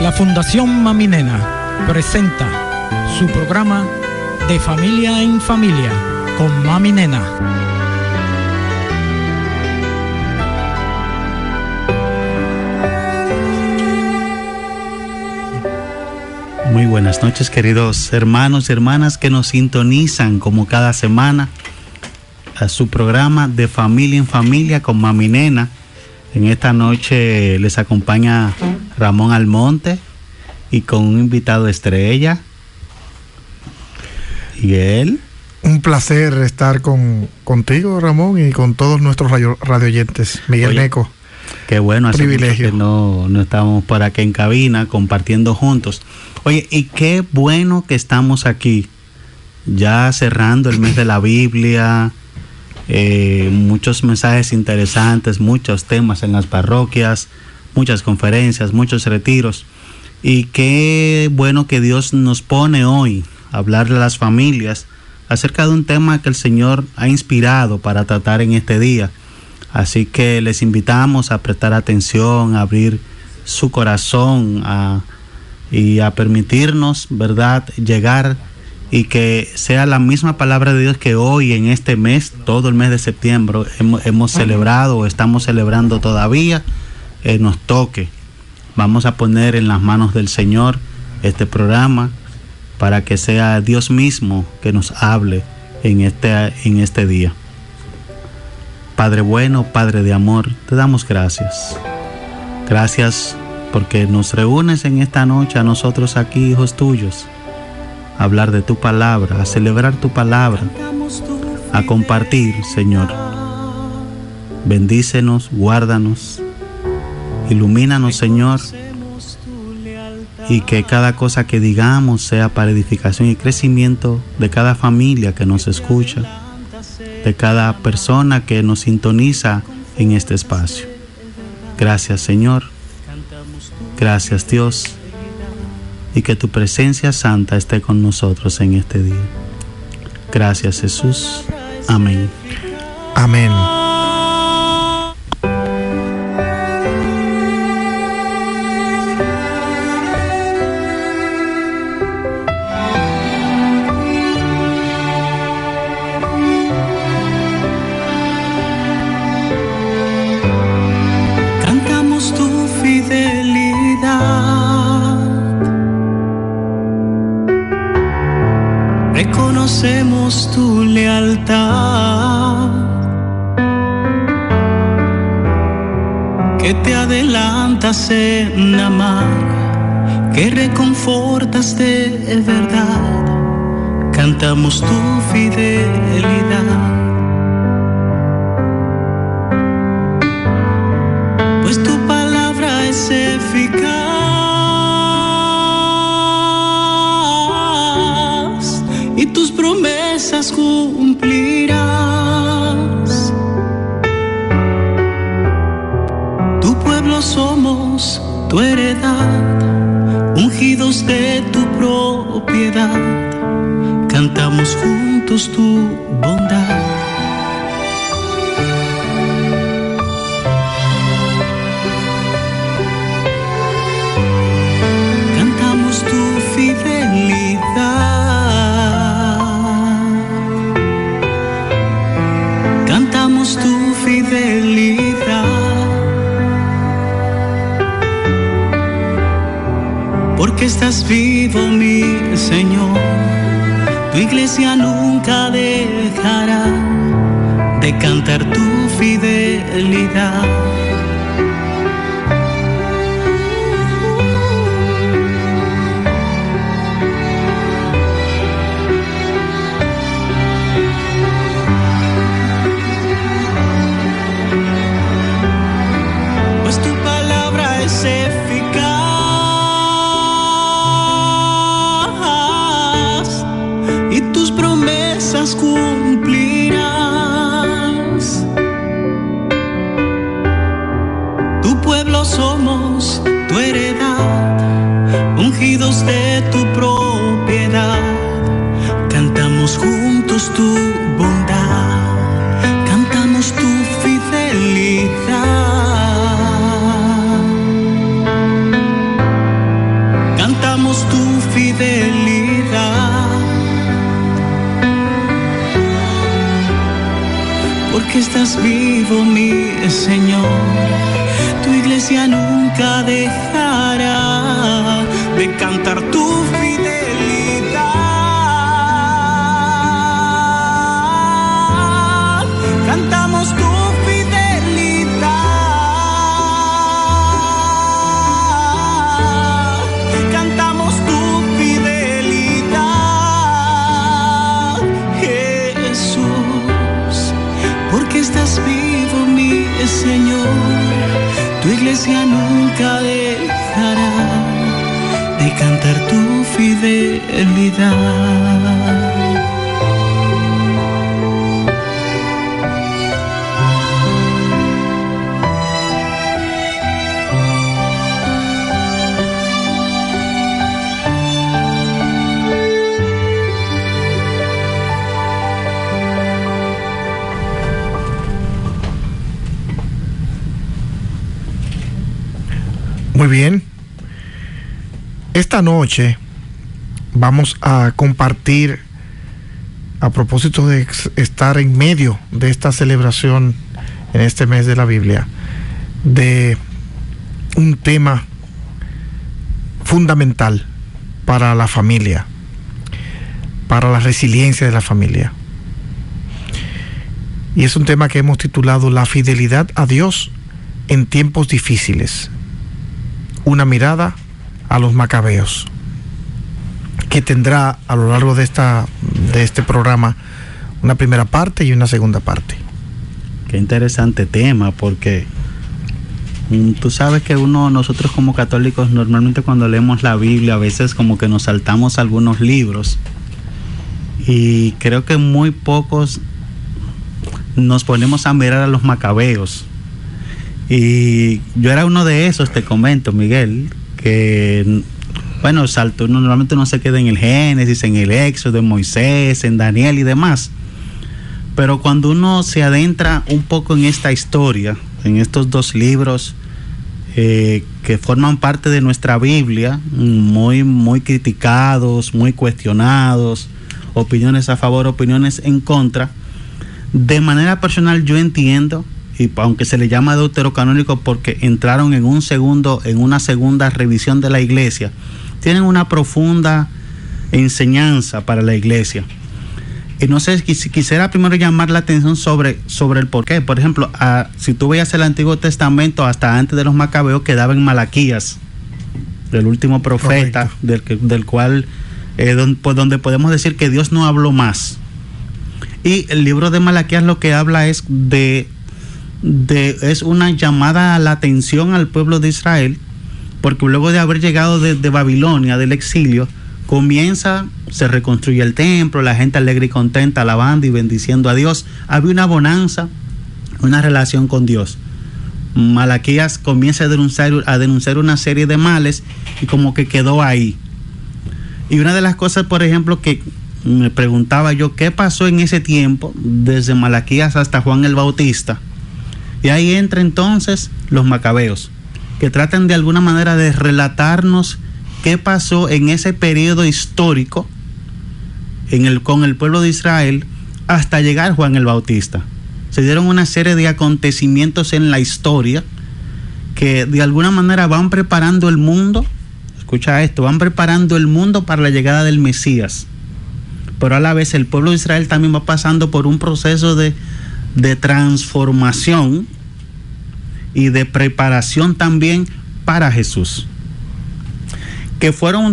La Fundación Mami Nena presenta su programa De Familia en Familia con Mami Nena. Muy buenas noches, queridos hermanos y hermanas que nos sintonizan como cada semana a su programa De Familia en Familia con Mami Nena. En esta noche les acompaña Ramón Almonte y con un invitado estrella. ¿Y él? Un placer estar contigo, Ramón, y con todos nuestros radioyentes. Miguel Neco. Qué bueno, hace privilegio. mucho que no estamos por aquí en cabina compartiendo juntos. Oye, y qué bueno que estamos aquí, ya cerrando el mes de la Biblia. Muchos mensajes interesantes, muchos temas en las parroquias, muchas conferencias, muchos retiros. Y qué bueno que Dios nos pone hoy a hablarle a las familias acerca de un tema que el Señor ha inspirado para tratar en este día. Así que les invitamos a prestar atención, a abrir su corazón y a permitirnos, ¿verdad?, llegar y que sea la misma palabra de Dios que hoy en este mes, todo el mes de septiembre, hemos celebrado o estamos celebrando todavía, nos toque. Vamos a poner en las manos del Señor este programa para que sea Dios mismo que nos hable en este día. Padre bueno, Padre de amor, te damos gracias. Gracias porque nos reúnes en esta noche a nosotros aquí, hijos tuyos, a hablar de tu palabra, a celebrar tu palabra, a compartir, Señor. Bendícenos, guárdanos, ilumínanos, Señor, y que cada cosa que digamos sea para edificación y crecimiento de cada familia que nos escucha, de cada persona que nos sintoniza en este espacio. Gracias, Señor. Gracias, Dios. Y que tu presencia santa esté con nosotros en este día. Gracias, Jesús. Amén. Amén. Reconocemos tu lealtad, que te adelantas en amar, que reconfortas de verdad. Cantamos tu fidelidad, pues tu palabra es eficaz. Y tus promesas cumplirás. Tu pueblo somos, tu heredad, ungidos de tu propiedad. Cantamos juntos tu bondad. Cantamos tu fidelidad. Tu fidelidad, porque estás vivo, mi Señor. Tu iglesia nunca dejará de cantar tu fidelidad. Cumplirás. porque estás vivo, mi Señor. Tu iglesia nunca dejará de cantar tu fidelidad. Cantamos tu fidelidad. Cantamos tu fidelidad, Jesús, porque estás vivo, mi Señor. Tu iglesia nunca dejará de cantar tu fidelidad. Muy bien. Esta noche vamos a compartir, a propósito de estar en medio de esta celebración en este mes de la Biblia, de un tema fundamental para la familia, para la resiliencia de la familia. Y es un tema que hemos titulado La fidelidad a Dios en tiempos difíciles. Una mirada a los macabeos, que tendrá a lo largo de este programa una primera parte y una segunda parte. Qué interesante tema, porque tú sabes que nosotros como católicos normalmente cuando leemos la Biblia a veces como que nos saltamos algunos libros, y creo que muy pocos nos ponemos a mirar a los macabeos. Y yo era uno de esos, te comento, Miguel, que bueno, salto, normalmente uno se queda en el Génesis, en el Éxodo, en Moisés, en Daniel y demás, pero cuando uno se adentra un poco en esta historia, en estos dos libros que forman parte de nuestra Biblia, muy criticados, muy cuestionados, opiniones a favor, opiniones en contra, de manera personal yo entiendo, y aunque se le llama deuterocanónico porque entraron en una segunda revisión de la iglesia, tienen una profunda enseñanza para la iglesia. Y no sé, quisiera primero llamar la atención sobre el porqué. Por ejemplo, si tú veías el Antiguo Testamento, hasta antes de los macabeos quedaba en Malaquías, el último profeta, del cual donde podemos decir que Dios no habló más. Y el libro de Malaquías lo que habla es es una llamada a la atención al pueblo de Israel, porque luego de haber llegado de Babilonia, del exilio, se reconstruye el templo, la gente alegre y contenta, alabando y bendiciendo a Dios. Había una bonanza, una relación con Dios. Malaquías comienza a denunciar una serie de males y como que quedó ahí. Y una de las cosas, por ejemplo, que me preguntaba yo, ¿qué pasó en ese tiempo, desde Malaquías hasta Juan el Bautista? Y ahí entra entonces los macabeos, que tratan de alguna manera de relatarnos qué pasó en ese periodo histórico con el pueblo de Israel hasta llegar Juan el Bautista. Se dieron una serie de acontecimientos en la historia que de alguna manera van preparando el mundo, escucha esto, van preparando el mundo para la llegada del Mesías. Pero a la vez el pueblo de Israel también va pasando por un proceso de transformación y de preparación también para Jesús. Que fueron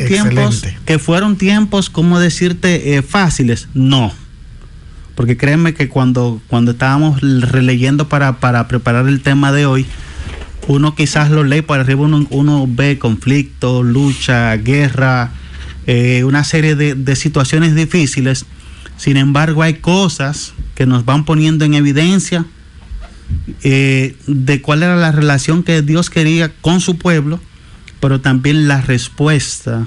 tiempos, ¿cómo decirte? Fáciles, no. Porque créeme que cuando estábamos releyendo para preparar el tema de hoy, uno quizás lo lee por arriba, uno ve conflicto, lucha, guerra, una serie de situaciones difíciles. Sin embargo, hay cosas que nos van poniendo en evidencia de cuál era la relación que Dios quería con su pueblo, pero también la respuesta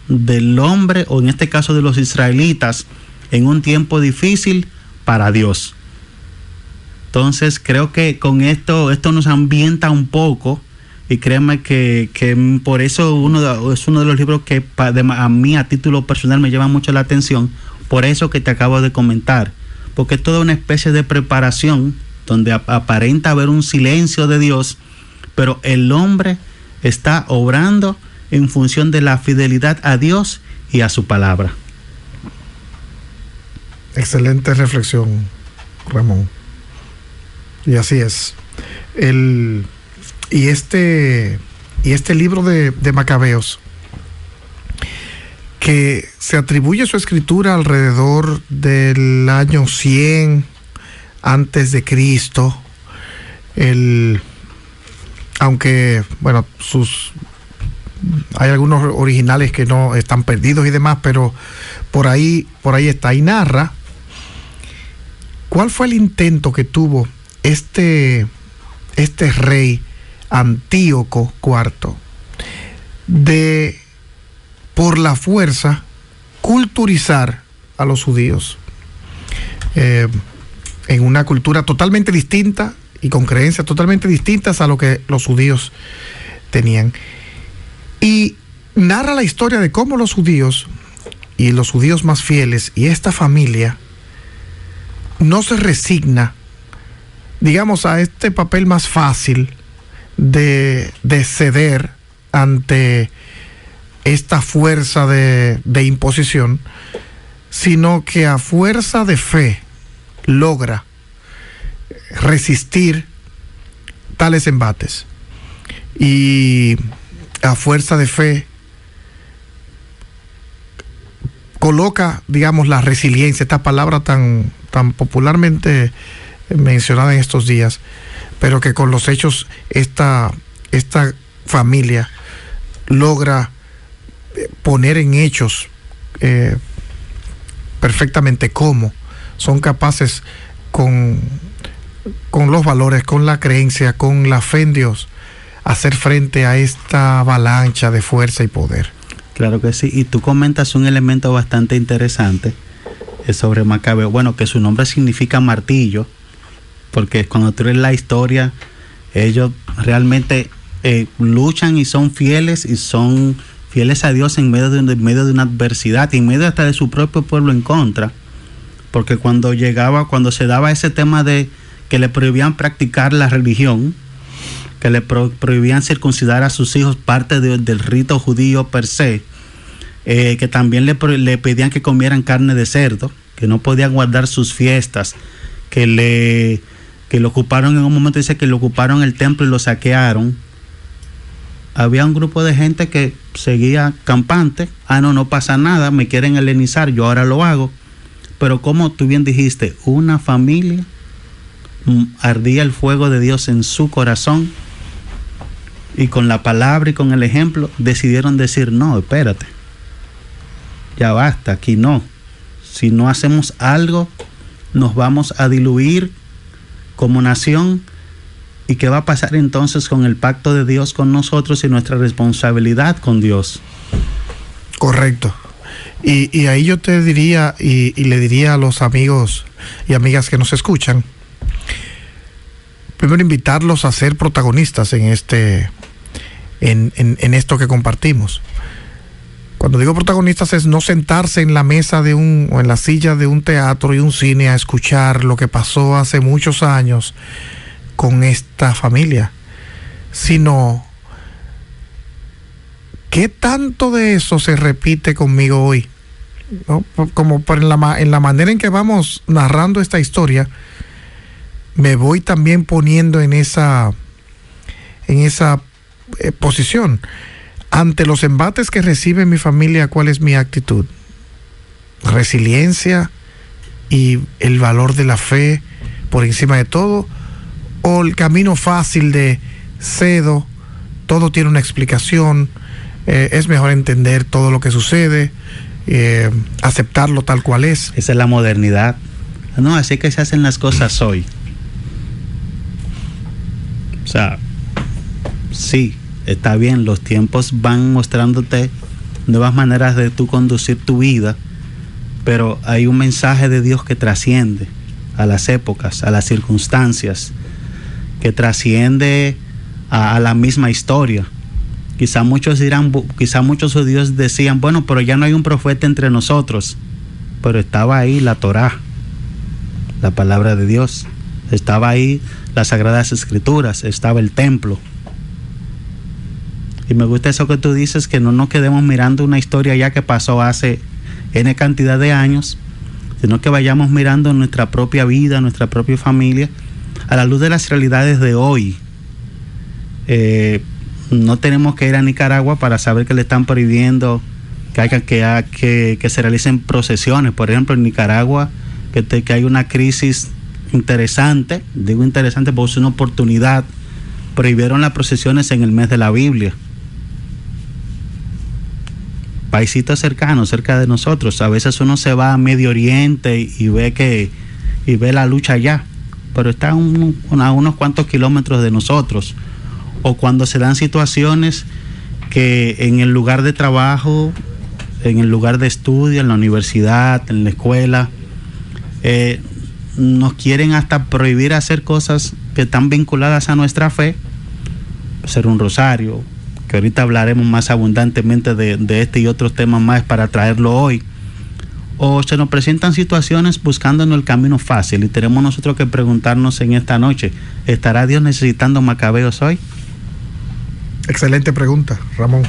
del hombre, o en este caso de los israelitas, en un tiempo difícil para Dios. Entonces creo que con esto nos ambienta un poco, y créeme que por eso es uno de los libros que a mí a título personal me llama mucho la atención, por eso que te acabo de comentar, porque es toda una especie de preparación donde aparenta haber un silencio de Dios, pero el hombre está obrando en función de la fidelidad a Dios y a su palabra. Excelente reflexión, Ramón. Y así es. Y este libro de Macabeos, que se atribuye su escritura alrededor del año 100 antes de Cristo, aunque, bueno, hay algunos originales que no están perdidos y demás, pero por ahí está, y narra cuál fue el intento que tuvo este rey Antíoco IV de, por la fuerza, culturizar a los judíos en una cultura totalmente distinta y con creencias totalmente distintas a lo que los judíos tenían. Y narra la historia de cómo los judíos y los judíos más fieles y esta familia no se resigna, digamos, a este papel más fácil de ceder ante esta fuerza de imposición, sino que a fuerza de fe logra resistir tales embates, y a fuerza de fe coloca, digamos, la resiliencia, esta palabra tan popularmente mencionada en estos días, pero que con los hechos esta familia logra poner en hechos perfectamente cómo son capaces con los valores, con la creencia, con la fe en Dios, hacer frente a esta avalancha de fuerza y poder. Claro que sí, y tú comentas un elemento bastante interesante sobre Macabeo, bueno, que su nombre significa martillo, porque cuando tú lees la historia, ellos realmente luchan y son fieles a Dios en medio de una adversidad, y en medio hasta de su propio pueblo en contra, porque cuando se daba ese tema de que le prohibían practicar la religión, que le prohibían circuncidar a sus hijos, parte del rito judío per se, que también le pedían que comieran carne de cerdo, que no podían guardar sus fiestas, que lo ocuparon en un momento, dice que lo ocuparon el templo y lo saquearon. Había un grupo de gente que seguía campante, no pasa nada, me quieren helenizar, yo ahora lo hago. Pero como tú bien dijiste, una familia, ardía el fuego de Dios en su corazón, y con la palabra y con el ejemplo decidieron decir: no, espérate, ya basta, aquí no. Si no hacemos algo, nos vamos a diluir como nación. ¿Y qué va a pasar entonces con el pacto de Dios con nosotros y nuestra responsabilidad con Dios? Correcto. Y ahí yo te diría, y le diría a los amigos y amigas que nos escuchan, primero invitarlos a ser protagonistas en esto que compartimos. Cuando digo protagonistas, es no sentarse en la mesa o en la silla de un teatro y un cine a escuchar lo que pasó hace muchos años con esta familia, sino ¿qué tanto de eso se repite conmigo hoy? ¿No? Como en la manera en que vamos narrando esta historia, me voy también poniendo en esa posición. Ante los embates que recibe mi familia, ¿cuál es mi actitud? ¿Resiliencia y el valor de la fe por encima de todo? ¿O el camino fácil de cedo, todo tiene una explicación, es mejor entender todo lo que sucede, aceptarlo tal cual es? Esa es la modernidad. No, así que se hacen las cosas hoy. O sea, sí, está bien, los tiempos van mostrándote nuevas maneras de tú conducir tu vida, pero hay un mensaje de Dios que trasciende a las épocas, a las circunstancias, que trasciende a la misma historia. Quizá muchos judíos decían: bueno, pero ya no hay un profeta entre nosotros, pero estaba ahí la Torá, la palabra de Dios. Estaba ahí las Sagradas Escrituras, estaba el templo. Y me gusta eso que tú dices, que no nos quedemos mirando una historia ya que pasó hace N cantidad de años, sino que vayamos mirando nuestra propia vida, nuestra propia familia, a la luz de las realidades de hoy. No tenemos que ir a Nicaragua para saber que le están prohibiendo que se realicen procesiones. Por ejemplo, en Nicaragua, que hay una crisis interesante, digo interesante porque es una oportunidad, prohibieron las procesiones en el mes de la Biblia. Paisitos cercanos, cerca de nosotros. A veces uno se va a Medio Oriente y ve la lucha allá, pero está a unos cuantos kilómetros de nosotros. O cuando se dan situaciones que en el lugar de trabajo, en el lugar de estudio, en la universidad, en la escuela, nos quieren hasta prohibir hacer cosas que están vinculadas a nuestra fe, hacer un rosario, que ahorita hablaremos más abundantemente de este y otros temas más para traerlo hoy. O se nos presentan situaciones buscándonos el camino fácil y tenemos nosotros que preguntarnos en esta noche, ¿estará Dios necesitando macabeos hoy? Excelente pregunta, Ramón.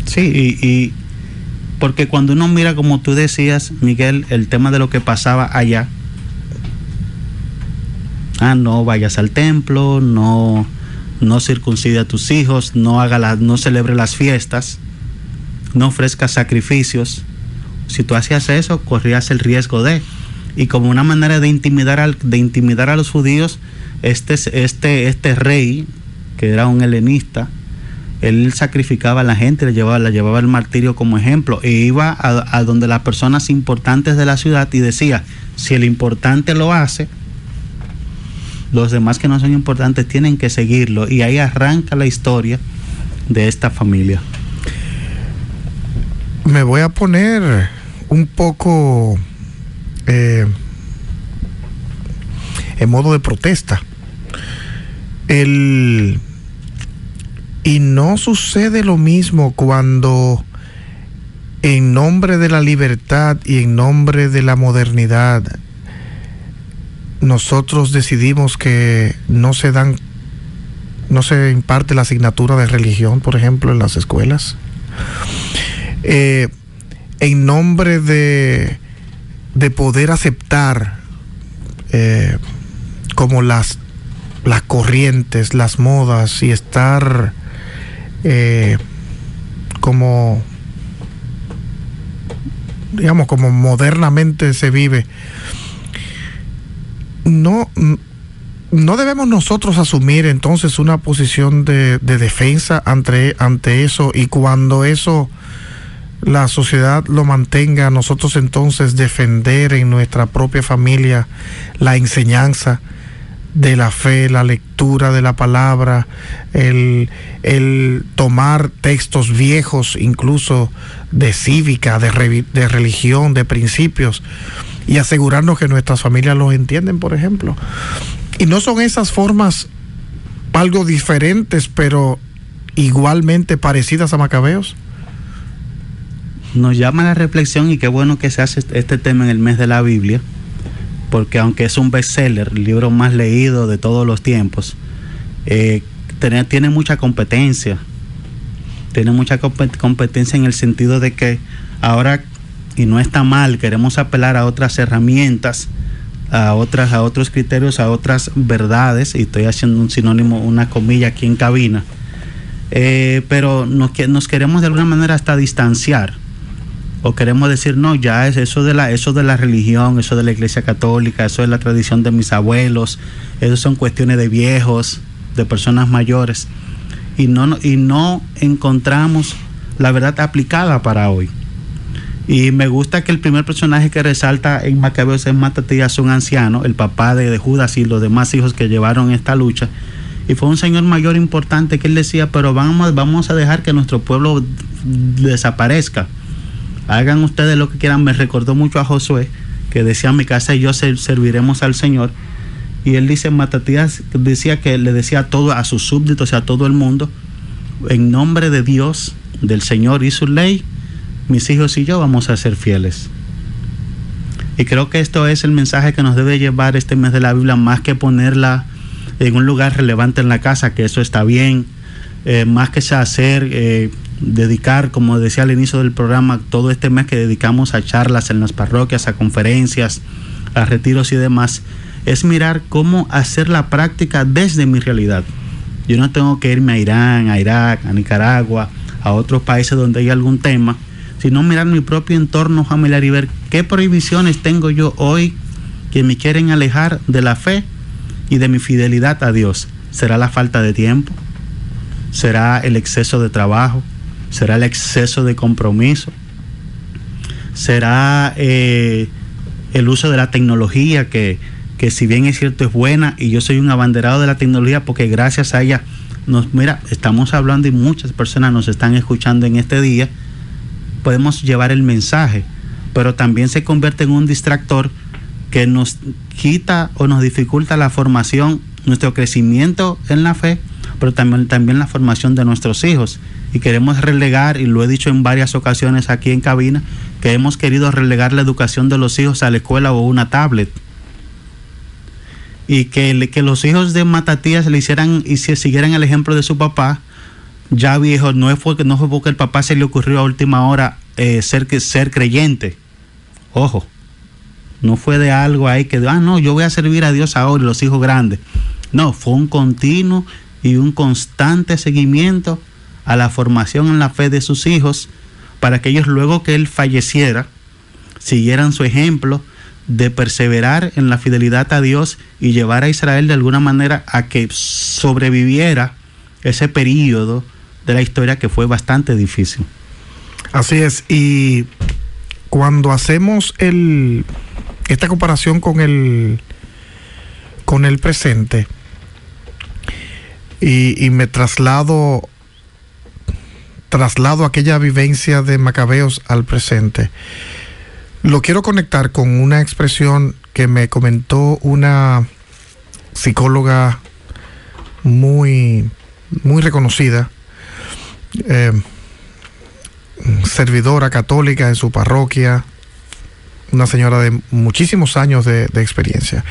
Sí, y porque cuando uno mira, como tú decías, Miguel, el tema de lo que pasaba allá, no vayas al templo, no circuncide a tus hijos, no celebre las fiestas, no ofrezcas sacrificios. Si tú hacías eso, corrías el riesgo y como una manera de intimidar a los judíos, este rey, que era un helenista, él sacrificaba a la gente, la llevaba al martirio como ejemplo, e iba a donde las personas importantes de la ciudad y decía, si el importante lo hace, los demás que no son importantes tienen que seguirlo. Y ahí arranca la historia de esta familia. Me voy a poner un poco en modo de protesta. Y no sucede lo mismo cuando en nombre de la libertad y en nombre de la modernidad nosotros decidimos que no se imparte la asignatura de religión, por ejemplo, en las escuelas. En nombre de poder aceptar como las corrientes, las modas y estar como modernamente se vive. No debemos nosotros asumir entonces una posición de defensa ante eso, y cuando eso la sociedad lo mantenga, nosotros entonces defender en nuestra propia familia la enseñanza de la fe, la lectura de la palabra, el tomar textos viejos, incluso de cívica, de religión, de principios, y asegurarnos que nuestras familias los entienden, por ejemplo. Y no son esas formas algo diferentes, pero igualmente parecidas a macabeos. Nos llama a la reflexión, y qué bueno que se hace este tema en el mes de la Biblia, porque aunque es un bestseller, el libro más leído de todos los tiempos, tiene mucha competencia. Tiene mucha competencia en el sentido de que ahora, y no está mal, queremos apelar a otras herramientas, a otros criterios, a otras verdades, y estoy haciendo un sinónimo, una comilla aquí en cabina, pero nos queremos de alguna manera hasta distanciar, o queremos decir, no, ya es eso de la religión, eso de la Iglesia Católica, eso es la tradición de mis abuelos, eso son cuestiones de viejos, de personas mayores, y no encontramos la verdad aplicada para hoy. Y me gusta que el primer personaje que resalta en Macabeos es Matatías, un anciano, el papá de Judas y los demás hijos que llevaron esta lucha, y fue un señor mayor importante que él decía, pero vamos a dejar que nuestro pueblo desaparezca, hagan ustedes lo que quieran. Me recordó mucho a Josué, que decía, mi casa y yo serviremos al Señor. Y él dice, Matatías decía que le decía a sus súbditos y a todo el mundo, en nombre de Dios, del Señor y su ley, mis hijos y yo vamos a ser fieles. Y creo que esto es el mensaje que nos debe llevar este mes de la Biblia, más que ponerla en un lugar relevante en la casa, que eso está bien, más que hacer, dedicar, como decía al inicio del programa, todo este mes que dedicamos a charlas en las parroquias, a conferencias, a retiros y demás, es mirar cómo hacer la práctica desde mi realidad. Yo no tengo que irme a Irán, a Irak, a Nicaragua, a otros países donde hay algún tema, sino mirar mi propio entorno familiar y ver qué prohibiciones tengo yo hoy que me quieren alejar de la fe y de mi fidelidad a Dios. ¿Será la falta de tiempo? ¿Será el exceso de trabajo? ¿Será el exceso de compromiso? ¿Será el uso de la tecnología que si bien es cierto es buena, y yo soy un abanderado de la tecnología porque gracias a ella estamos hablando y muchas personas nos están escuchando en este día, podemos llevar el mensaje, pero también se convierte en un distractor que nos quita o nos dificulta la formación, nuestro crecimiento en la fe, pero también la formación de nuestros hijos. Y queremos relegar, y lo he dicho en varias ocasiones aquí en cabina, que hemos querido relegar la educación de los hijos a la escuela o una tablet. Y que los hijos de Matatías le hicieran y se siguieran el ejemplo de su papá, ya viejo. No fue porque el papá se le ocurrió a última hora ser creyente. Ojo, no fue de algo ahí que, no, yo voy a servir a Dios ahora y los hijos grandes. No, fue un continuo y un constante seguimiento a la formación en la fe de sus hijos, para que ellos, luego que él falleciera, siguieran su ejemplo de perseverar en la fidelidad a Dios y llevar a Israel de alguna manera a que sobreviviera ese periodo de la historia que fue bastante difícil. Así es, y cuando hacemos esta comparación con el presente, y me traslado aquella vivencia de Macabeos al presente, lo quiero conectar con una expresión que me comentó una psicóloga muy, muy reconocida, servidora católica en su parroquia, una señora de muchísimos años de experiencia,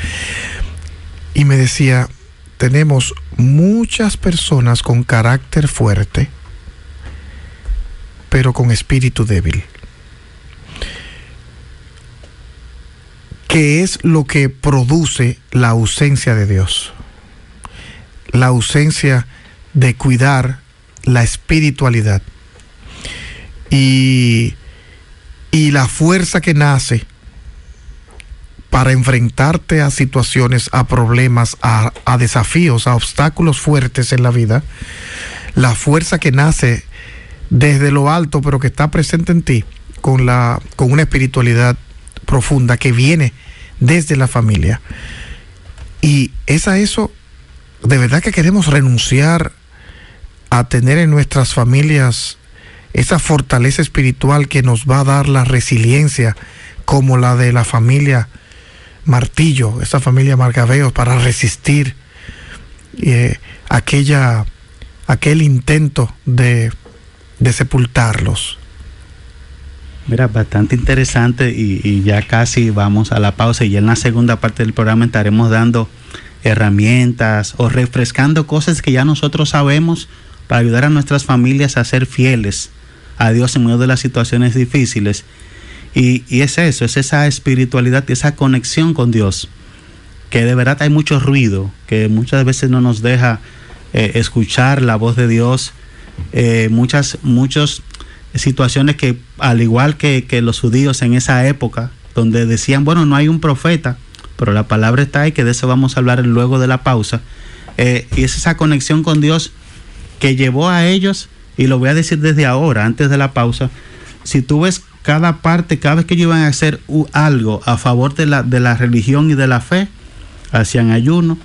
y me decía: tenemos muchas personas con carácter fuerte, pero con espíritu débil. ¿Qué es lo que produce la ausencia de Dios? La ausencia de cuidar la espiritualidad. Y la fuerza que nace para enfrentarte a situaciones, a problemas, a desafíos, a obstáculos fuertes en la vida, la fuerza que nace desde lo alto, pero que está presente en ti, con una espiritualidad profunda que viene desde la familia. Y es a eso, de verdad que queremos renunciar a tener en nuestras familias esa fortaleza espiritual que nos va a dar la resiliencia, como la de la familia Martillo, esa familia Macabeos, para resistir aquel intento de sepultarlos. Mira, bastante interesante, y ya casi vamos a la pausa, y ya en la segunda parte del programa estaremos dando herramientas o refrescando cosas que ya nosotros sabemos para ayudar a nuestras familias a ser fieles a Dios en medio de las situaciones difíciles. Y es eso, es esa espiritualidad y esa conexión con Dios, que de verdad hay mucho ruido, que muchas veces no nos deja escuchar la voz de Dios. Muchas situaciones que, al igual que los judíos en esa época, donde decían, bueno, no hay un profeta, pero la palabra está ahí, que de eso vamos a hablar luego de la pausa. Y es esa conexión con Dios que llevó a ellos, y lo voy a decir desde ahora, antes de la pausa. Si tú ves cada vez que ellos iban a hacer algo a favor de la religión y de la fe, hacían ayuno,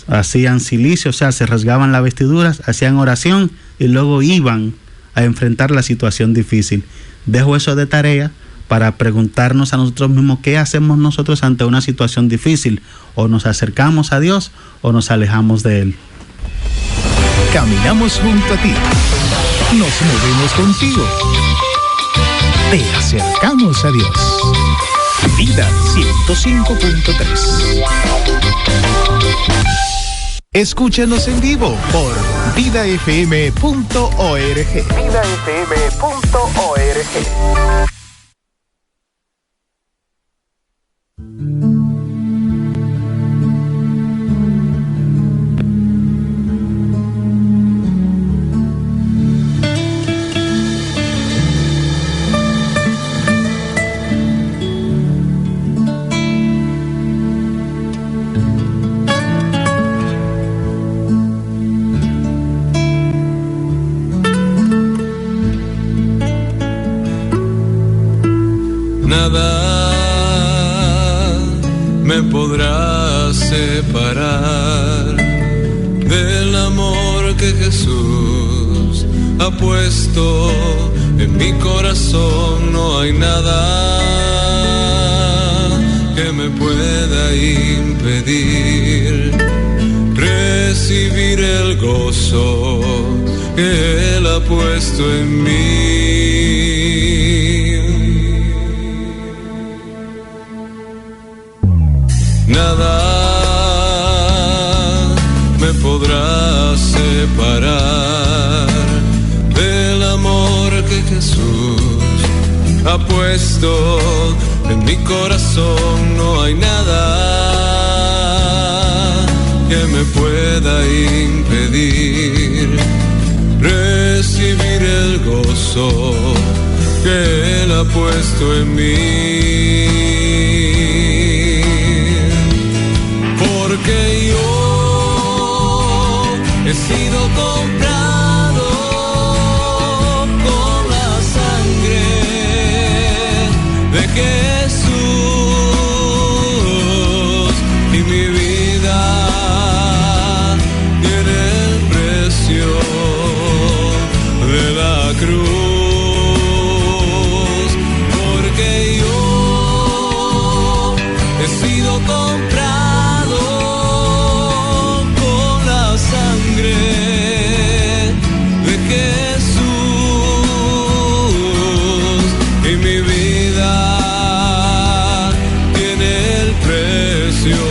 hacían silicio, o sea, se rasgaban las vestiduras, hacían oración, y luego iban a enfrentar la situación difícil. Dejo eso de tarea para preguntarnos a nosotros mismos qué hacemos nosotros ante una situación difícil. O nos acercamos a Dios o nos alejamos de Él. Caminamos junto a ti, nos movemos contigo, te acercamos a Dios. Vida 105.3. Escúchanos en vivo por vidafm.org. vidafm.org. Me podrá separar del amor que Jesús ha puesto en mi corazón. No hay nada que me pueda impedir recibir el gozo que Él ha puesto en mí. Nada me podrá separar del amor que Jesús ha puesto en mi corazón. No hay nada que me pueda impedir recibir el gozo que Él ha puesto en mí. Porque yo he sido comprado con la sangre de Jesús y mi vida tiene el precio de la cruz. Porque yo he sido comprado de Jesús y mi vida tiene el precio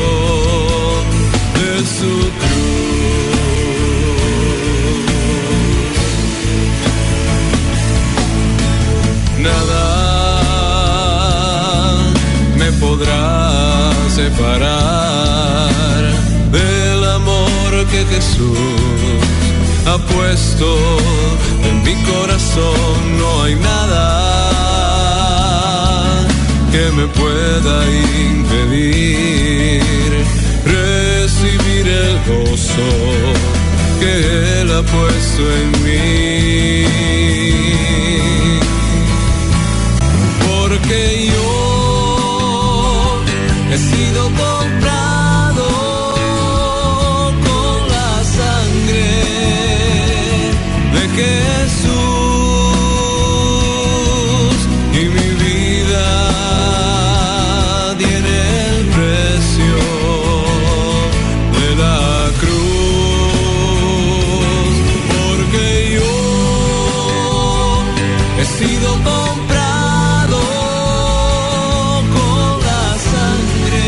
de su cruz. Nada me podrá separar del amor que Jesús ha puesto en mi corazón. No hay nada que me pueda impedir recibir el gozo que Él ha puesto en mí. Porque yo he sido comprado con la sangre de Jesús y mi vida tiene el precio de la cruz. Porque yo he sido comprado con la sangre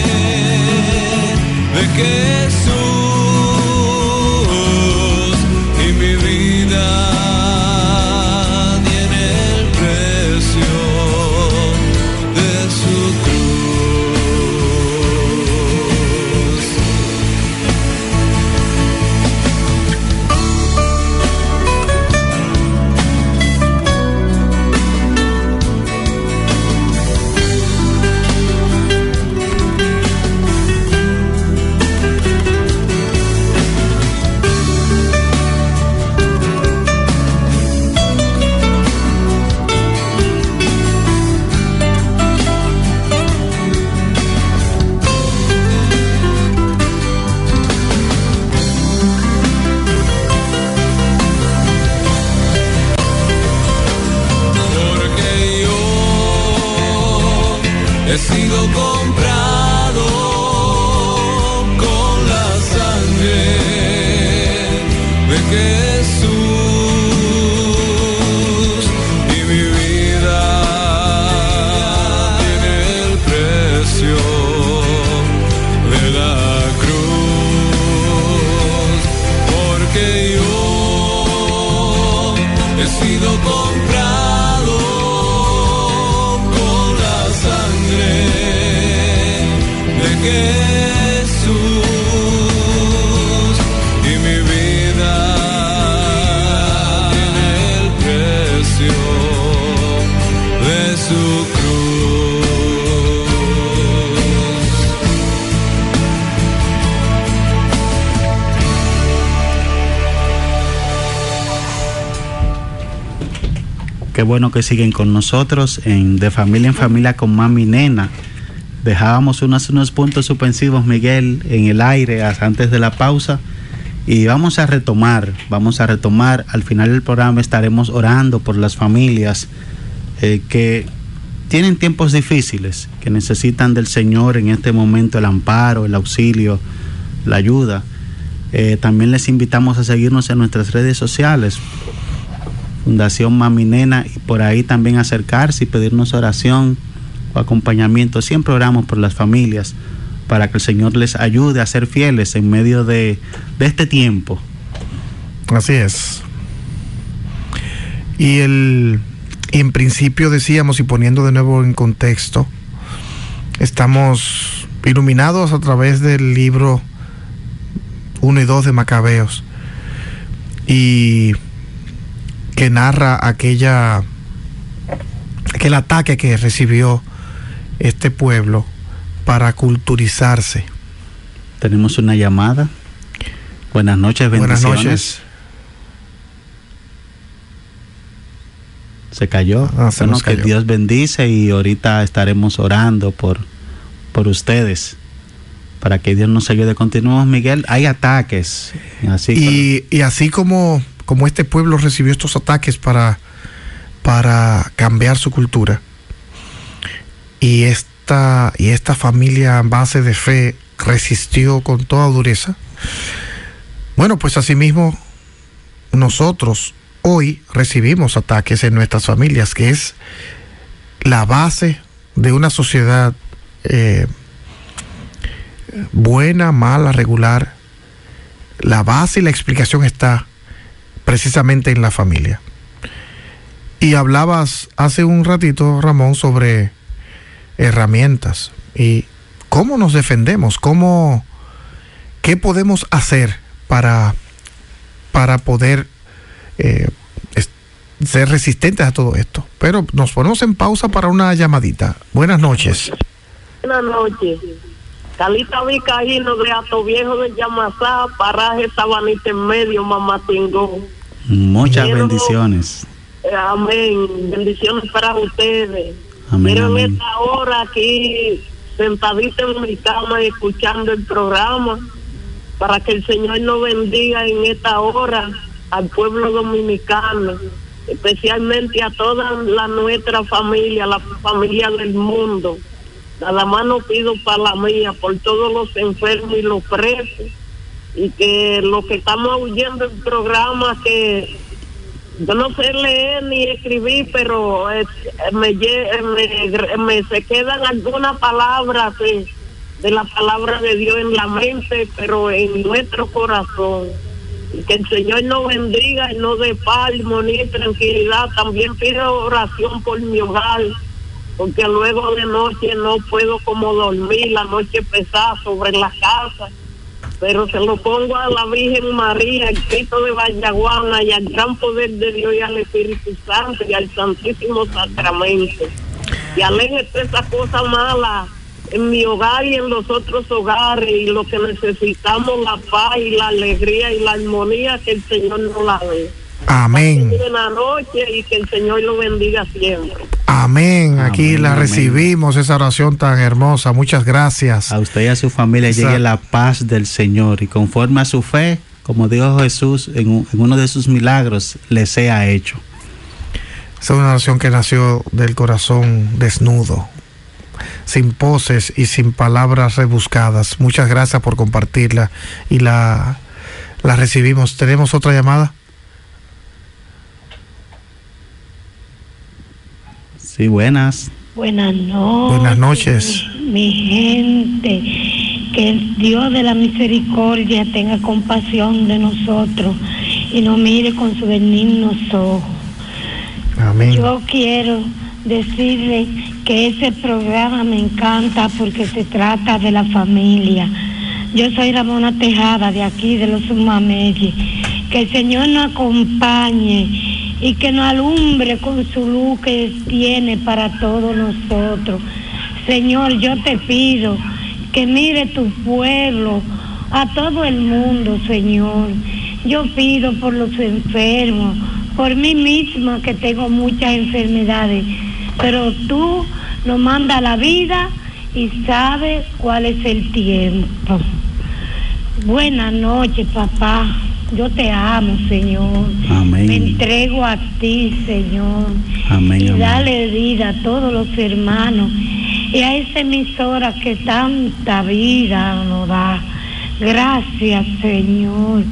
sido comprado con la sangre de Jesús, y mi vida tiene el precio de su cruz. Qué bueno que siguen con nosotros De Familia en Familia con Mami Nena. Dejábamos unos puntos suspensivos, Miguel, en el aire antes de la pausa, y vamos a retomar. Al final del programa estaremos orando por las familias que tienen tiempos difíciles, que necesitan del Señor en este momento, el amparo, el auxilio, la ayuda. También les invitamos a seguirnos en nuestras redes sociales, Fundación Mami Nena, y por ahí también acercarse y pedirnos oración o acompañamiento. Siempre oramos por las familias para que el Señor les ayude a ser fieles en medio de este tiempo. Así es. Y en principio decíamos, y poniendo de nuevo en contexto, estamos iluminados a través del libro 1 y 2 de Macabeos, y que narra aquel ataque que recibió este pueblo para culturizarse. Tenemos una llamada. Buenas noches, bendiciones. Buenas noches. Se cayó. Se nos cayó. Que Dios bendice, y ahorita estaremos orando por ustedes, para que Dios nos ayude. Continuamos, Miguel. Hay ataques. Y así como este pueblo recibió estos ataques para cambiar su cultura, y esta familia en base de fe resistió con toda dureza, bueno, pues asimismo nosotros hoy recibimos ataques en nuestras familias, que es la base de una sociedad buena, mala, regular. La base y la explicación está precisamente en la familia. Y hablabas hace un ratito, Ramón, sobre herramientas y cómo nos defendemos, qué podemos hacer para poder ser resistentes a todo esto. Pero nos ponemos en pausa para una llamadita. Buenas noches. Buenas noches. Calita Vicaíno de Ato Viejo de Yamasá, paraje Sabanita en medio, Mamatingó. Muchas bendiciones. Amén. Bendiciones para ustedes. Amén. Quiero en esta hora aquí, sentadita en mi cama, escuchando el programa, para que el Señor nos bendiga en esta hora al pueblo dominicano, especialmente a toda nuestra familia, la familia del mundo. Nada más no pido para la mía, por todos los enfermos y los presos, y que lo que estamos oyendo el programa, que yo no sé leer ni escribir, pero me se quedan algunas palabras de la palabra de Dios en la mente, pero en nuestro corazón. Y que el Señor nos bendiga y nos dé paz, armonía y tranquilidad. También pido oración por mi hogar, porque luego de noche no puedo como dormir, la noche pesada sobre la casa, pero se lo pongo a la Virgen María, al Cristo de Vallaguana, y al gran poder de Dios, y al Espíritu Santo, y al Santísimo Sacramento. Y aleje todas esas cosas malas en mi hogar y en los otros hogares, y lo que necesitamos, la paz y la alegría y la armonía, que el Señor nos la dé. Amén. Buenas noches, y que el Señor lo bendiga siempre. Amén. Aquí la recibimos, esa oración tan hermosa. Muchas gracias. A usted y a su familia llegue la paz del Señor, y conforme a su fe, como dijo Jesús en uno de sus milagros, le sea hecho. Esa es una oración que nació del corazón desnudo, sin poses y sin palabras rebuscadas. Muchas gracias por compartirla, y la recibimos. ¿Tenemos otra llamada? Sí, buenas. Buenas noches. Buenas noches. Mi gente, que el Dios de la misericordia tenga compasión de nosotros y nos mire con sus benignos ojos. Amén. Yo quiero decirle que ese programa me encanta porque se trata de la familia. Yo soy Ramona Tejada, de aquí, de los Sumameyes. Que el Señor nos acompañe y que nos alumbre con su luz que tiene para todos nosotros. Señor, yo te pido que mire tu pueblo, a todo el mundo, Señor. Yo pido por los enfermos, por mí misma, que tengo muchas enfermedades, pero tú nos mandas la vida y sabes cuál es el tiempo. Buenas noches, papá. Yo te amo, Señor. Amén. Me entrego a ti, Señor. Amén, y amén. dale vida a todos los hermanos y a esa emisora que tanta vida nos da. Gracias, Señor.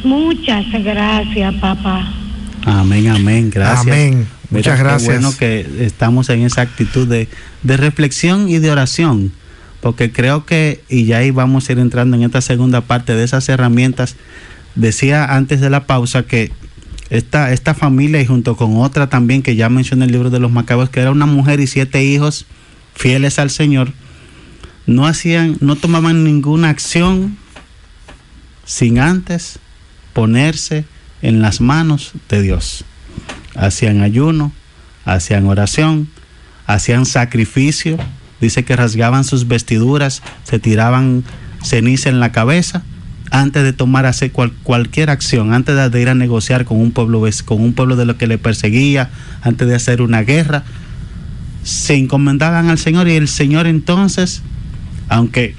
Muchas gracias, papá. Amén, amén, gracias. Amén. Muchas Qué gracias. bueno que estamos en esa actitud de reflexión y de oración, porque creo que, y ya ahí vamos a ir entrando en esta segunda parte de esas herramientas. Decía antes de la pausa que esta familia, y junto con otra también que ya mencioné en el libro de los Macabeos, que era una mujer y 7 hijos fieles al Señor, no tomaban ninguna acción sin antes ponerse en las manos de Dios. Hacían ayuno, hacían oración, hacían sacrificio. Dice que rasgaban sus vestiduras, se tiraban ceniza en la cabeza antes de hacer cualquier acción, antes de ir a negociar con un pueblo de lo que le perseguía, antes de hacer una guerra. Se encomendaban al Señor, y el Señor entonces, aunque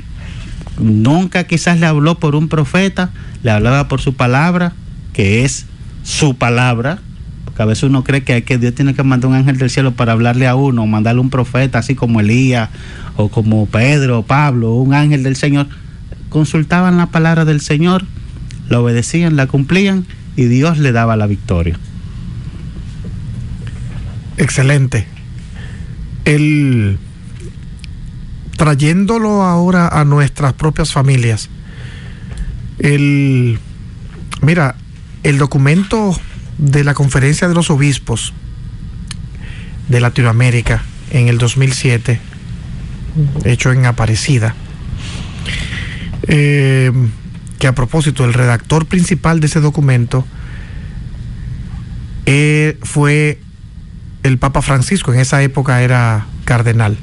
nunca quizás le habló por un profeta, le hablaba por su palabra, que es su palabra, porque a veces uno cree que Dios tiene que mandar un ángel del cielo para hablarle a uno, o mandarle un profeta así como Elías, o como Pedro, o Pablo, un ángel del Señor. Consultaban la palabra del Señor, la obedecían, la cumplían, y Dios le daba la victoria. Excelente. Trayéndolo ahora a nuestras propias familias. Mira, el documento de la Conferencia de los Obispos de Latinoamérica en el 2007, hecho en Aparecida, que a propósito, el redactor principal de ese documento fue el Papa Francisco. En esa época era cardenal.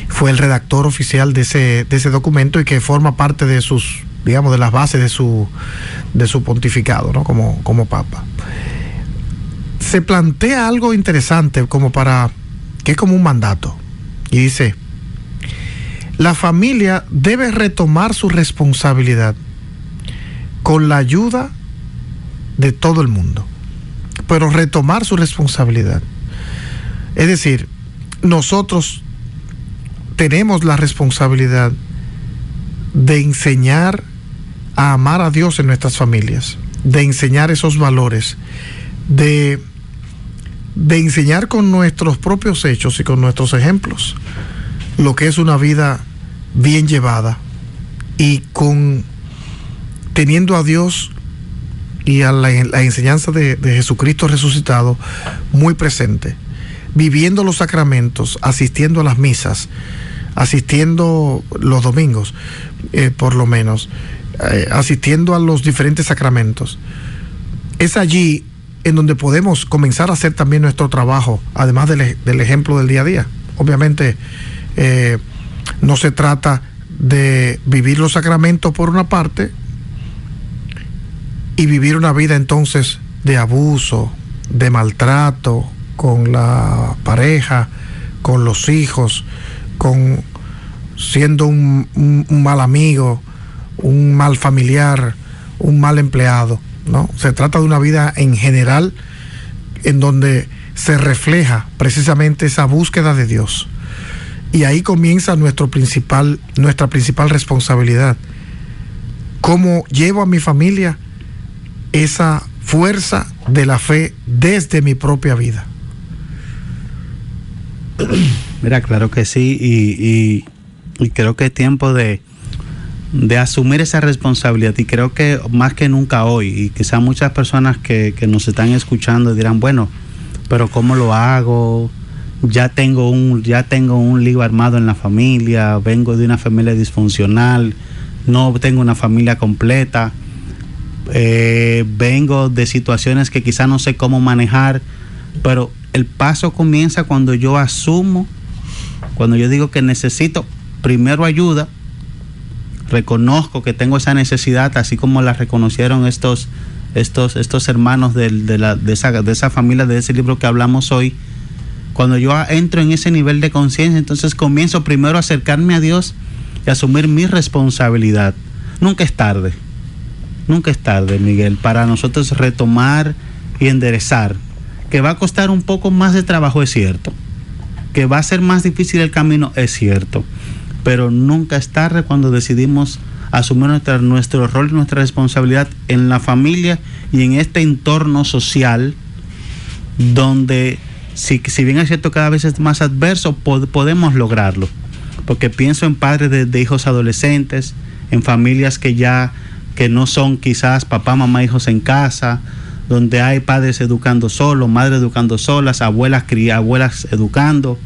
Fue el redactor oficial de ese documento, y que forma parte de sus, digamos, de las bases de su pontificado, ¿no? Como Papa. Se plantea algo interesante que es como un mandato, y dice: la familia debe retomar su responsabilidad con la ayuda de todo el mundo, pero retomar su responsabilidad. Es decir, nosotros tenemos la responsabilidad de enseñar a amar a Dios en nuestras familias, de enseñar esos valores, de enseñar con nuestros propios hechos y con nuestros ejemplos lo que es una vida bien llevada, y teniendo a Dios y a la enseñanza de Jesucristo resucitado muy presente, viviendo los sacramentos, asistiendo a las misas, asistiendo los domingos, por lo menos, asistiendo a los diferentes sacramentos. Es allí en donde podemos comenzar a hacer también nuestro trabajo, además del ejemplo del día a día. Obviamente, no se trata de vivir los sacramentos por una parte y vivir una vida entonces de abuso, de maltrato con la pareja, con los hijos, siendo un mal amigo, un mal familiar, un mal empleado, ¿no? Se trata de una vida en general en donde se refleja precisamente esa búsqueda de Dios. Y ahí comienza nuestra principal responsabilidad. ¿Cómo llevo a mi familia esa fuerza de la fe desde mi propia vida? Mira, claro que sí, y creo que es tiempo de de asumir esa responsabilidad. Y creo que más que nunca hoy, y quizás muchas personas que nos están escuchando dirán, bueno, pero ¿cómo lo hago? Ya tengo un lío armado en la familia, vengo de una familia disfuncional, no tengo una familia completa, vengo de situaciones que quizás no sé cómo manejar, pero el paso comienza cuando yo asumo, cuando yo digo que necesito primero ayuda, reconozco que tengo esa necesidad, así como la reconocieron estos hermanos de esa familia, de ese libro que hablamos hoy. Cuando yo entro en ese nivel de conciencia, entonces comienzo primero a acercarme a Dios y a asumir mi responsabilidad. Nunca es tarde, Miguel, para nosotros retomar y enderezar. Que va a costar un poco más de trabajo, es cierto. Que va a ser más difícil el camino, es cierto. Pero nunca es tarde cuando decidimos asumir nuestro rol y nuestra responsabilidad en la familia y en este entorno social donde, si bien es cierto, cada vez es más adverso, podemos lograrlo. Porque pienso en padres de hijos adolescentes, en familias que no son quizás papá, mamá, hijos en casa, donde hay padres educando solos, madres educando solas, abuelas educando.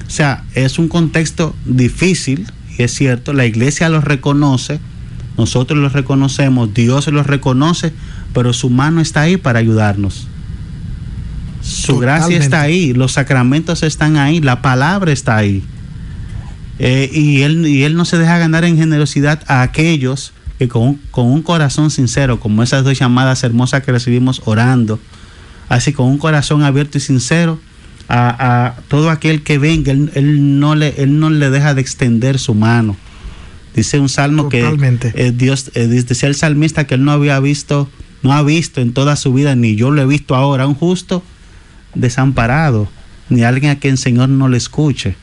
O sea, es un contexto difícil, y es cierto, la iglesia los reconoce, nosotros los reconocemos, Dios los reconoce, pero su mano está ahí para ayudarnos. Su gracia está ahí, los sacramentos están ahí, la palabra está ahí. Y él no se deja ganar en generosidad a aquellos que con un corazón sincero, como esas dos llamadas hermosas que recibimos orando, así con un corazón abierto y sincero, a todo aquel que venga, él no le deja de extender su mano. Dice un salmo totalmente. Que decía el salmista que él no ha visto en toda su vida, ni yo lo he visto ahora, un justo desamparado, ni alguien a quien el Señor no le escuche.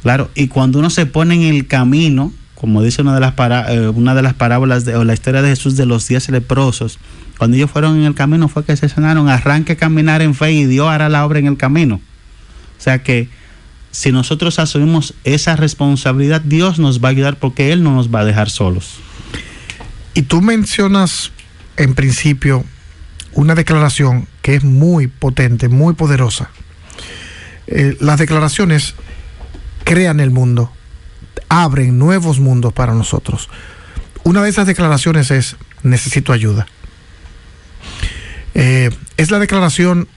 Claro, y cuando uno se pone en el camino, como dice una de las parábolas o la historia de Jesús de los 10 leprosos, cuando ellos fueron en el camino fue que se sanaron. Arranque a caminar en fe y Dios hará la obra en el camino. O sea que si nosotros asumimos esa responsabilidad, Dios nos va a ayudar, porque Él no nos va a dejar solos. Y tú mencionas en principio una declaración que es muy potente, muy poderosa. Las declaraciones crean el mundo, abren nuevos mundos para nosotros. Una de esas declaraciones es: necesito ayuda. Es la declaración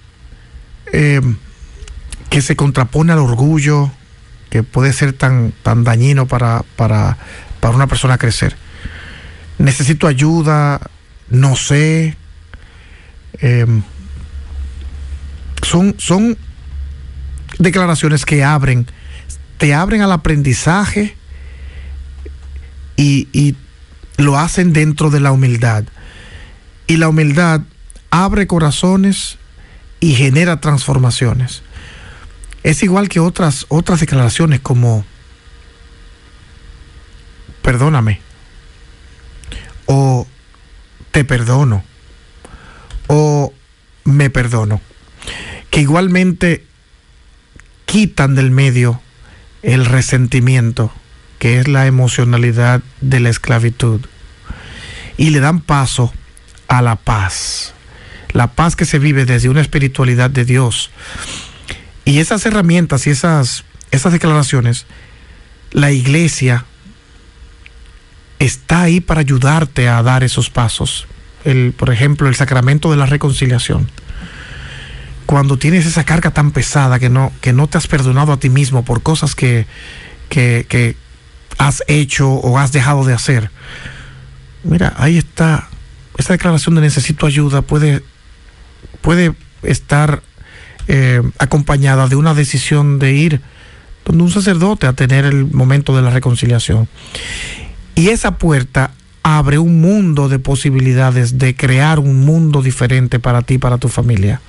que se contrapone al orgullo, que puede ser tan dañino para una persona crecer. Necesito ayuda, no sé. Son declaraciones que te abren al aprendizaje y lo hacen dentro de la humildad. Y la humildad abre corazones y genera transformaciones. Es igual que otras declaraciones como perdóname, o te perdono, o me perdono, que igualmente quitan del medio el resentimiento, que es la emocionalidad de la esclavitud, y le dan paso a la paz que se vive desde una espiritualidad de Dios. Y esas herramientas y esas declaraciones, la iglesia está ahí para ayudarte a dar esos pasos. Por ejemplo, el sacramento de la reconciliación. Cuando tienes esa carga tan pesada que no te has perdonado a ti mismo por cosas que has hecho o has dejado de hacer, mira, ahí está. Esa declaración de necesito ayuda puede estar acompañada de una decisión de ir donde un sacerdote a tener el momento de la reconciliación. Y esa puerta abre un mundo de posibilidades de crear un mundo diferente para ti, para tu familia.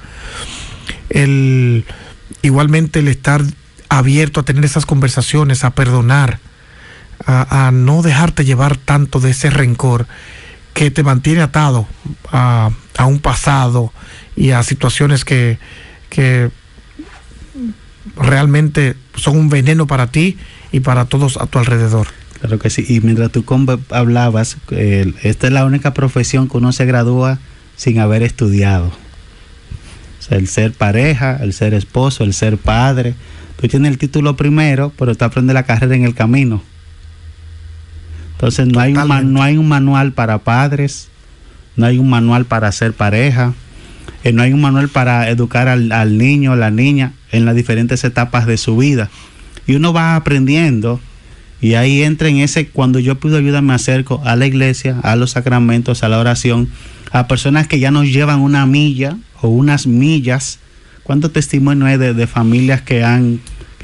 Igualmente el estar abierto a tener esas conversaciones, a perdonar, a no dejarte llevar tanto de ese rencor que te mantiene atado a un pasado y a situaciones que realmente son un veneno para ti y para todos a tu alrededor. Claro que sí. Y mientras tú hablabas, esta es la única profesión que uno se gradúa sin haber estudiado. O sea, el ser pareja, el ser esposo, el ser padre. Tú tienes el título primero, pero tú aprendes la carrera en el camino. Entonces no hay un manual para padres, no hay un manual para ser pareja, no hay un manual para educar al niño o la niña en las diferentes etapas de su vida. Y uno va aprendiendo. Y ahí entra en ese, cuando yo pido ayuda me acerco a la iglesia, a los sacramentos, a la oración, a personas que ya nos llevan una milla o unas millas. ¿Cuántos testimonios hay de familias que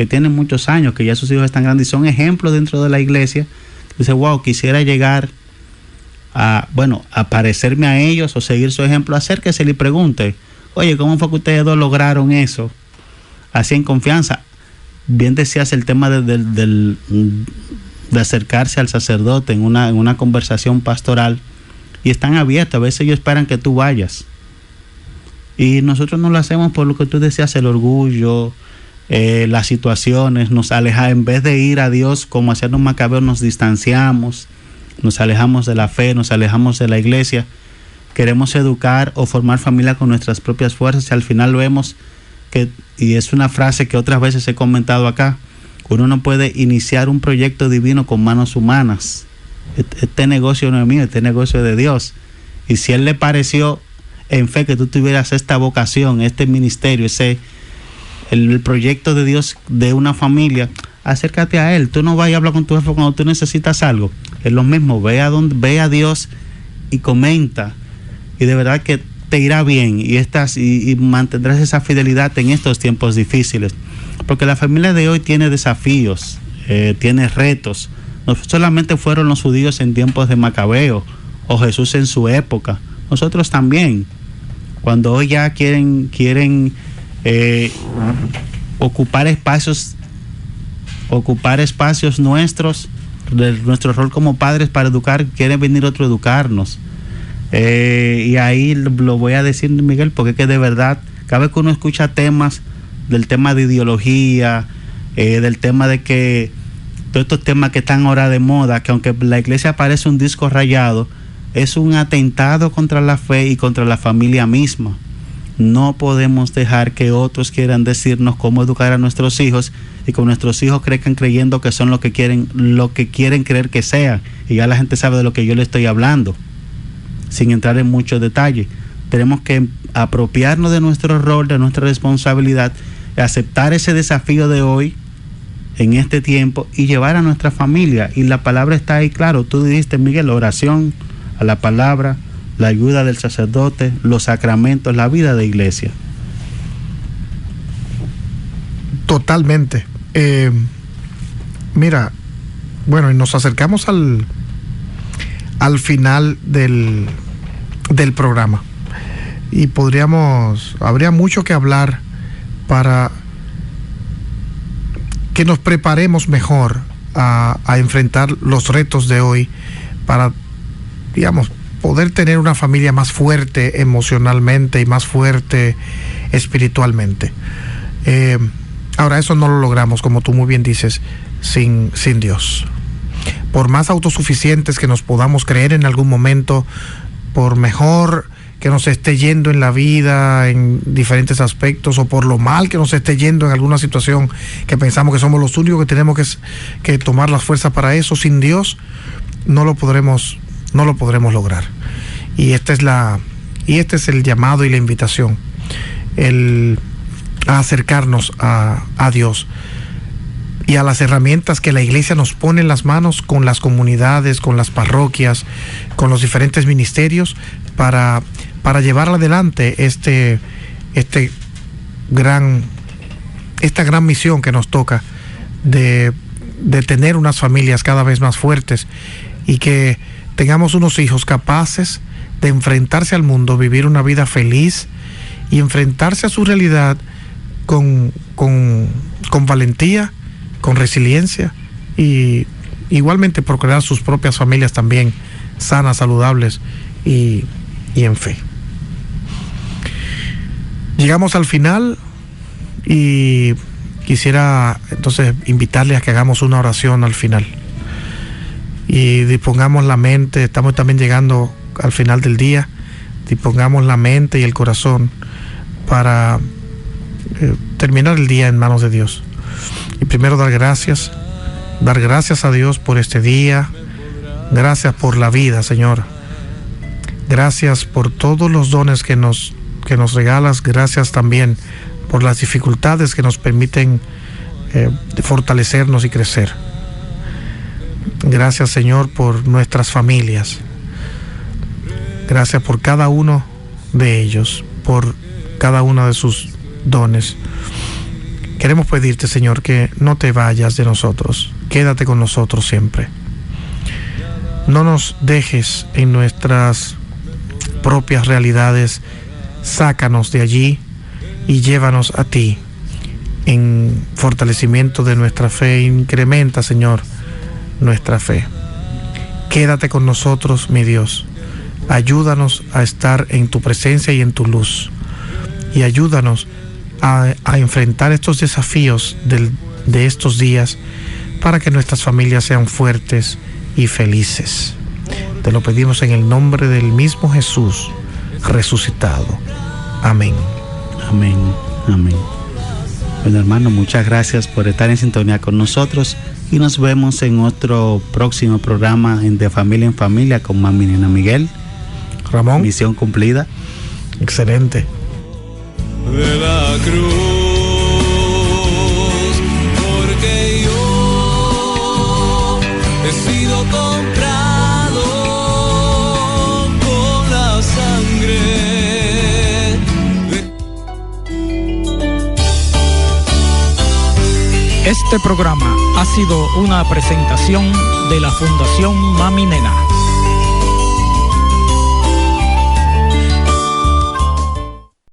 tienen muchos años, que ya sus hijos están grandes y son ejemplos dentro de la iglesia? Dice, wow, quisiera llegar a parecerme a ellos o seguir su ejemplo. Acérquese y le pregunte, oye, ¿cómo fue que ustedes dos lograron eso? Así en confianza. Bien decías el tema de acercarse al sacerdote en una conversación pastoral, y están abiertos. A veces ellos esperan que tú vayas, y nosotros no lo hacemos por lo que tú decías, el orgullo, las situaciones nos aleja. En vez de ir a Dios como hacer un macabeo, nos distanciamos, nos alejamos de la fe, nos alejamos de la iglesia. Queremos educar o formar familia con nuestras propias fuerzas, y al final vemos y es una frase que otras veces he comentado acá, uno no puede iniciar un proyecto divino con manos humanas. Este negocio no es mío, este negocio es de Dios. Y si Él le pareció en fe que tú tuvieras esta vocación, este ministerio, el proyecto de Dios de una familia, acércate a Él. Tú no vayas a hablar con tu jefe cuando tú necesitas algo. Es lo mismo, ve a Dios y comenta, y de verdad que te irá bien, y mantendrás esa fidelidad en estos tiempos difíciles, porque la familia de hoy tiene desafíos, tiene retos. No solamente fueron los judíos en tiempos de Macabeo o Jesús en su época, nosotros también, cuando hoy ya quieren ocupar espacios nuestros, de nuestro rol como padres para educar, quieren venir otro a educarnos. Y ahí lo voy a decir, Miguel, porque es que de verdad, cada vez que uno escucha del tema de ideología, del tema de que todos estos temas que están ahora de moda, que aunque la iglesia parece un disco rayado, es un atentado contra la fe y contra la familia misma. No podemos dejar que otros quieran decirnos cómo educar a nuestros hijos, y que nuestros hijos crezcan creyendo que son lo que quieren creer que sean, y ya la gente sabe de lo que yo le estoy hablando, sin entrar en muchos detalles. Tenemos que apropiarnos de nuestro rol, de nuestra responsabilidad, aceptar ese desafío de hoy, en este tiempo, y llevar a nuestra familia. Y la palabra está ahí, claro, tú dijiste, Miguel, la oración, a la palabra, la ayuda del sacerdote, los sacramentos, la vida de iglesia. Totalmente. Mira, bueno, y nos acercamos al final del programa, y habría mucho que hablar para que nos preparemos mejor a enfrentar los retos de hoy, para, digamos, poder tener una familia más fuerte emocionalmente y más fuerte espiritualmente. Ahora, eso no lo logramos, como tú muy bien dices, sin Dios. Por más autosuficientes que nos podamos creer en algún momento, por mejor que nos esté yendo en la vida en diferentes aspectos, o por lo mal que nos esté yendo en alguna situación que pensamos que somos los únicos que tenemos que tomar las fuerzas para eso, sin Dios no lo podremos lograr. Y este es el llamado y la invitación, a acercarnos a Dios y a las herramientas que la iglesia nos pone en las manos, con las comunidades, con las parroquias, con los diferentes ministerios, para llevar adelante esta gran misión que nos toca de tener unas familias cada vez más fuertes, y que tengamos unos hijos capaces de enfrentarse al mundo, vivir una vida feliz y enfrentarse a su realidad con valentía, con resiliencia, y igualmente procrear sus propias familias también sanas, saludables y en fe. Llegamos al final, y quisiera entonces invitarles a que hagamos una oración al final. y dispongamos la mente. Estamos también llegando al final del día. Dispongamos la mente y el corazón para terminar el día en manos de Dios. Y primero dar gracias a Dios por este día. Gracias por la vida, Señor. Gracias por todos los dones que nos regalas. Gracias también por las dificultades que nos permiten fortalecernos y crecer. Gracias, Señor, por nuestras familias. Gracias por cada uno de ellos, por cada uno de sus dones. Queremos pedirte, Señor, que no te vayas de nosotros. Quédate con nosotros siempre. No nos dejes en nuestras propias realidades. Sácanos de allí y llévanos a ti en fortalecimiento de nuestra fe. Incrementa, Señor, nuestra fe. Quédate con nosotros, mi Dios. Ayúdanos a estar en tu presencia y en tu luz. Y ayúdanos a enfrentar estos desafíos de estos días para que nuestras familias sean fuertes y felices. Te lo pedimos en el nombre del mismo Jesús resucitado. Amén. Amén. Amén. Bueno, hermano, muchas gracias por estar en sintonía con nosotros y nos vemos en otro próximo programa de Familia en Familia con Mami Nena Miguel. Ramón. Misión cumplida. Excelente. De la cruz, porque yo he sido comprado con la sangre. Este programa ha sido una presentación de la Fundación Mami Nena.